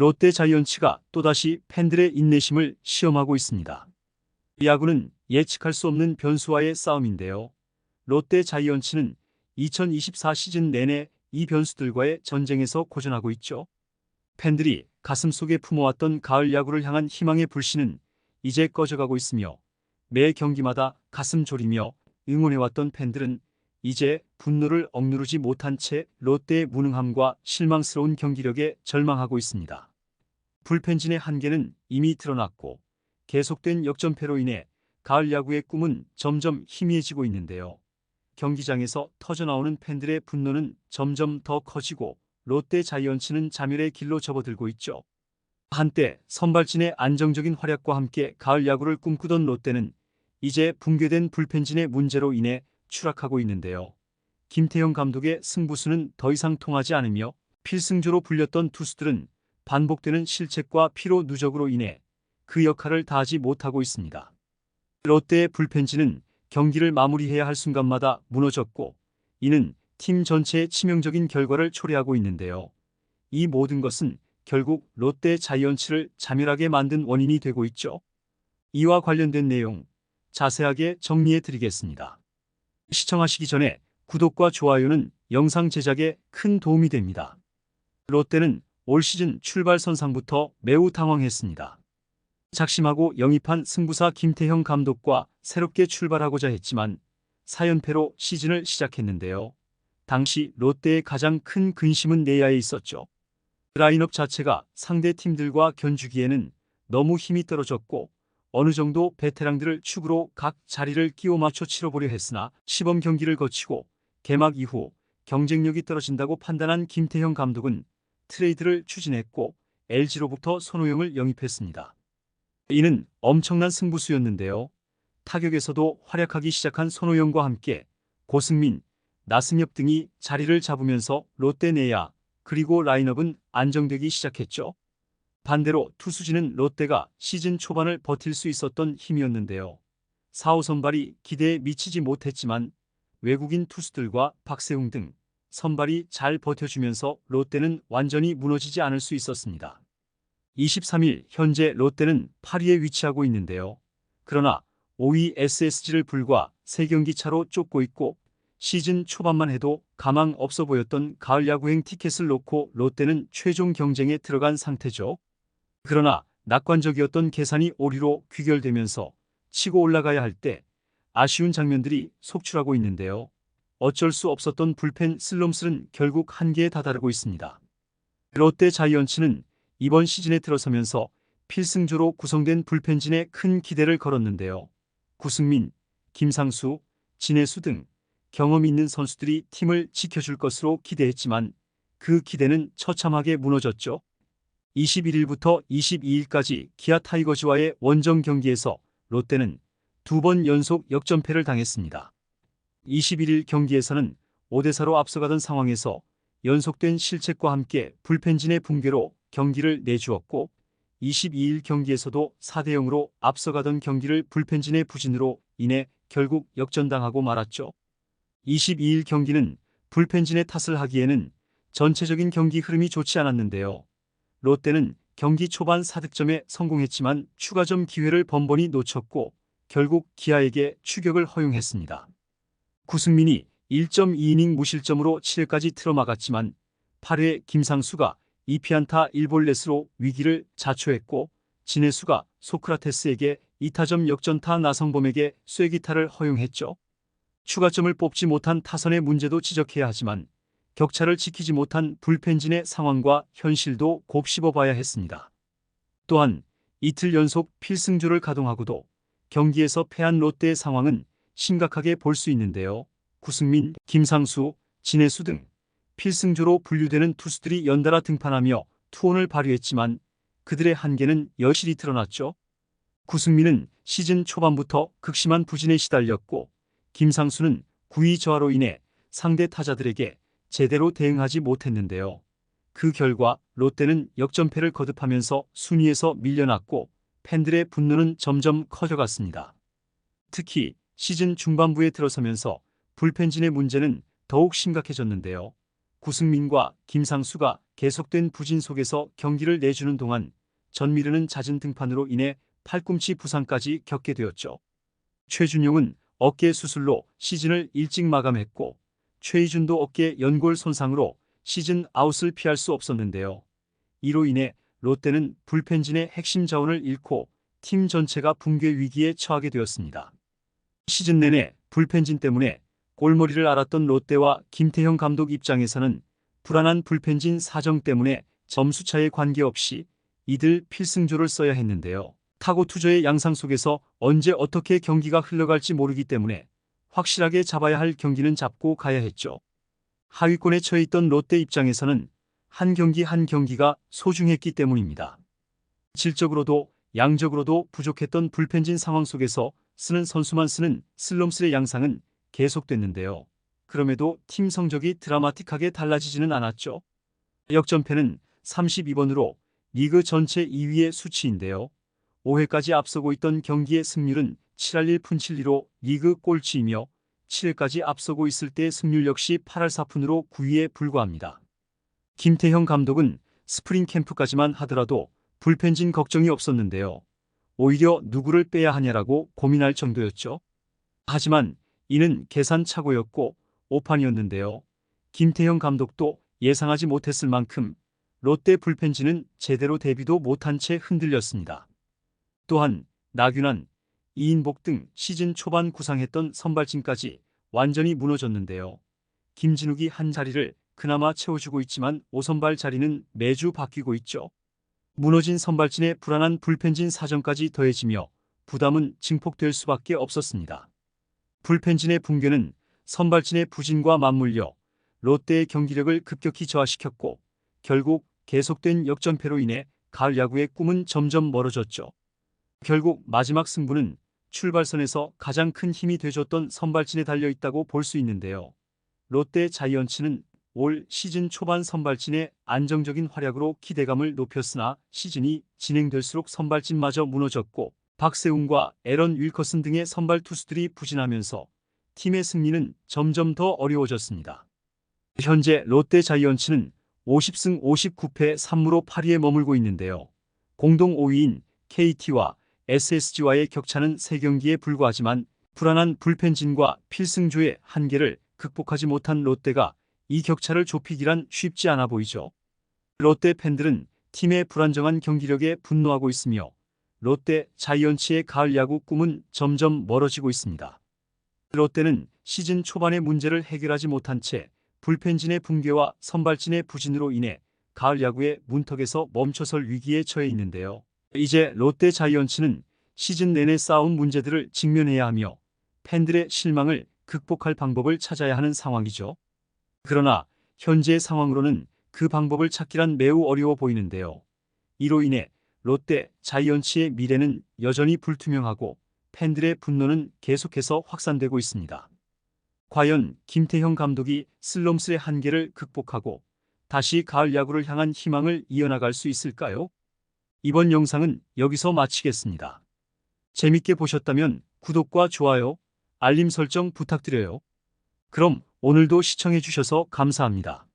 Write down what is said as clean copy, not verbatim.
롯데 자이언츠가 또다시 팬들의 인내심을 시험하고 있습니다. 야구는 예측할 수 없는 변수와의 싸움인데요. 롯데 자이언츠는 2024 시즌 내내 이 변수들과의 전쟁에서 고전하고 있죠. 팬들이 가슴속에 품어왔던 가을 야구를 향한 희망의 불씨는 이제 꺼져가고 있으며, 매 경기마다 가슴 졸이며 응원해왔던 팬들은 이제 분노를 억누르지 못한 채 롯데의 무능함과 실망스러운 경기력에 절망하고 있습니다. 불펜진의 한계는 이미 드러났고, 계속된 역전패로 인해 가을 야구의 꿈은 점점 희미해지고 있는데요. 경기장에서 터져나오는 팬들의 분노는 점점 더 커지고, 롯데 자이언츠는 자멸의 길로 접어들고 있죠. 한때 선발진의 안정적인 활약과 함께 가을 야구를 꿈꾸던 롯데는 이제 붕괴된 불펜진의 문제로 인해 추락하고 있는데요. 김태형 감독의 승부수는 더 이상 통하지 않으며, 필승조로 불렸던 투수들은 반복되는 실책과 피로 누적으로 인해 그 역할을 다하지 못하고 있습니다. 롯데의 불펜진은 경기를 마무리해야 할 순간마다 무너졌고, 이는 팀 전체의 치명적인 결과를 초래하고 있는데요. 이 모든 것은 결국 롯데 자이언츠를 자멸하게 만든 원인이 되고 있죠. 이와 관련된 내용 자세하게 정리해 드리겠습니다. 시청하시기 전에 구독과 좋아요는 영상 제작에 큰 도움이 됩니다. 롯데는 올 시즌 출발선상부터 매우 당황했습니다. 작심하고 영입한 승부사 김태형 감독과 새롭게 출발하고자 했지만 4연패로 시즌을 시작했는데요. 당시 롯데의 가장 큰 근심은 내야에 있었죠. 라인업 자체가 상대 팀들과 견주기에는 너무 힘이 떨어졌고, 어느 정도 베테랑들을 축으로 각 자리를 끼워 맞춰 치러보려 했으나 시범 경기를 거치고 개막 이후 경쟁력이 떨어진다고 판단한 김태형 감독은 트레이드를 추진했고, LG로부터 손호영을 영입했습니다. 이는 엄청난 승부수였는데요. 타격에서도 활약하기 시작한 손호영과 함께 고승민, 나승엽 등이 자리를 잡으면서 롯데 내야 그리고 라인업은 안정되기 시작했죠. 반대로 투수진은 롯데가 시즌 초반을 버틸 수 있었던 힘이었는데요. 4호 선발이 기대에 미치지 못했지만 외국인 투수들과 박세웅 등 선발이 잘 버텨주면서 롯데는 완전히 무너지지 않을 수 있었습니다. 23일 현재 롯데는 8위에 위치하고 있는데요. 그러나 5위 SSG를 불과 3경기 차로 쫓고 있고, 시즌 초반만 해도 가망 없어 보였던 가을 야구행 티켓을 놓고 롯데는 최종 경쟁에 들어간 상태죠. 그러나 낙관적이었던 계산이 오류로 귀결되면서 치고 올라가야 할 때 아쉬운 장면들이 속출하고 있는데요. 어쩔 수 없었던 불펜 슬럼스는 결국 한계에 다다르고 있습니다. 롯데 자이언츠는 이번 시즌에 들어서면서 필승조로 구성된 불펜진에 큰 기대를 걸었는데요. 구승민, 김상수, 진해수 등 경험 있는 선수들이 팀을 지켜줄 것으로 기대했지만 그 기대는 처참하게 무너졌죠. 21일부터 22일까지 기아 타이거즈와의 원정 경기에서 롯데는 2번 연속 역전패를 당했습니다. 21일 경기에서는 5대4로 앞서가던 상황에서 연속된 실책과 함께 불펜진의 붕괴로 경기를 내주었고, 22일 경기에서도 4대0으로 앞서가던 경기를 불펜진의 부진으로 인해 결국 역전당하고 말았죠. 22일 경기는 불펜진의 탓을 하기에는 전체적인 경기 흐름이 좋지 않았는데요. 롯데는 경기 초반 4득점에 성공했지만 추가점 기회를 번번이 놓쳤고, 결국 기아에게 추격을 허용했습니다. 구승민이 1.2이닝 무실점으로 7회까지 틀어막았지만 8회 김상수가 2피안타 1볼넷으로 위기를 자초했고, 진해수가 소크라테스에게 2타점 역전타 나성범에게 쐐기타를 허용했죠. 추가점을 뽑지 못한 타선의 문제도 지적해야 하지만 격차를 지키지 못한 불펜진의 상황과 현실도 곱씹어봐야 했습니다. 또한 이틀 연속 필승조를 가동하고도 경기에서 패한 롯데의 상황은 심각하게 볼 수 있는데요. 구승민, 김상수, 진해수 등 필승조로 분류되는 투수들이 연달아 등판하며 투혼을 발휘했지만 그들의 한계는 여실히 드러났죠. 구승민은 시즌 초반부터 극심한 부진에 시달렸고, 김상수는 구위 저하로 인해 상대 타자들에게 제대로 대응하지 못했는데요. 그 결과 롯데는 역전패를 거듭하면서 순위에서 밀려났고, 팬들의 분노는 점점 커져갔습니다. 특히 시즌 중반부에 들어서면서 불펜진의 문제는 더욱 심각해졌는데요. 구승민과 김상수가 계속된 부진 속에서 경기를 내주는 동안 전미르는 잦은 등판으로 인해 팔꿈치 부상까지 겪게 되었죠. 최준용은 어깨 수술로 시즌을 일찍 마감했고 최희준도 어깨 연골 손상으로 시즌 아웃을 피할 수 없었는데요. 이로 인해 롯데는 불펜진의 핵심 자원을 잃고 팀 전체가 붕괴 위기에 처하게 되었습니다. 시즌 내내 불펜진 때문에 골머리를 앓았던 롯데와 김태형 감독 입장에서는 불안한 불펜진 사정 때문에 점수차에 관계없이 이들 필승조를 써야 했는데요. 타고 투저의 양상 속에서 언제 어떻게 경기가 흘러갈지 모르기 때문에 확실하게 잡아야 할 경기는 잡고 가야 했죠. 하위권에 처해 있던 롯데 입장에서는 한 경기 한 경기가 소중했기 때문입니다. 질적으로도 양적으로도 부족했던 불펜진 상황 속에서 쓰는 선수만 쓰는 슬럼스의 양상은 계속됐는데요. 그럼에도 팀 성적이 드라마틱하게 달라지지는 않았죠. 역전패는 32번으로 리그 전체 2위의 수치인데요. 5회까지 앞서고 있던 경기의 승률은 7할 1푼 7리로 리그 꼴찌이며 7회까지 앞서고 있을 때 승률 역시 8할 4푼으로 9위에 불과합니다. 김태형 감독은 스프링 캠프까지만 하더라도 불펜진 걱정이 없었는데요. 오히려 누구를 빼야 하냐라고 고민할 정도였죠. 하지만 이는 계산착오였고 오판이었는데요. 김태형 감독도 예상하지 못했을 만큼 롯데 불펜진은 제대로 대비도 못한 채 흔들렸습니다. 또한 나균환, 이인복 등 시즌 초반 구상했던 선발진까지 완전히 무너졌는데요. 김진욱이 한 자리를 그나마 채워주고 있지만 5선발 자리는 매주 바뀌고 있죠. 무너진 선발진의 불안한 불펜진 사정까지 더해지며 부담은 증폭될 수밖에 없었습니다. 불펜진의 붕괴는 선발진의 부진과 맞물려 롯데의 경기력을 급격히 저하시켰고 결국 계속된 역전패로 인해 가을 야구의 꿈은 점점 멀어졌죠. 결국 마지막 승부는 출발선에서 가장 큰 힘이 돼줬던 선발진에 달려있다고 볼 수 있는데요. 롯데 자이언츠는 올 시즌 초반 선발진의 안정적인 활약으로 기대감을 높였으나 시즌이 진행될수록 선발진마저 무너졌고 박세웅과 에런 윌커슨 등의 선발 투수들이 부진하면서 팀의 승리는 점점 더 어려워졌습니다. 현재 롯데 자이언츠는 50승 59패 3무로 8위에 머물고 있는데요. 공동 5위인 KT와 SSG와의 격차는 3경기에 불과하지만 불안한 불펜진과 필승조의 한계를 극복하지 못한 롯데가 이 격차를 좁히기란 쉽지 않아 보이죠. 롯데 팬들은 팀의 불안정한 경기력에 분노하고 있으며 롯데 자이언츠의 가을 야구 꿈은 점점 멀어지고 있습니다. 롯데는 시즌 초반의 문제를 해결하지 못한 채 불펜진의 붕괴와 선발진의 부진으로 인해 가을 야구의 문턱에서 멈춰설 위기에 처해 있는데요. 이제 롯데 자이언츠는 시즌 내내 쌓아온 문제들을 직면해야 하며 팬들의 실망을 극복할 방법을 찾아야 하는 상황이죠. 그러나 현재의 상황으로는 그 방법을 찾기란 매우 어려워 보이는데요. 이로 인해 롯데 자이언츠의 미래는 여전히 불투명하고 팬들의 분노는 계속해서 확산되고 있습니다. 과연 김태형 감독이 슬럼스의 한계를 극복하고 다시 가을 야구를 향한 희망을 이어나갈 수 있을까요? 이번 영상은 여기서 마치겠습니다. 재밌게 보셨다면 구독과 좋아요, 알림 설정 부탁드려요. 그럼 오늘도 시청해주셔서 감사합니다.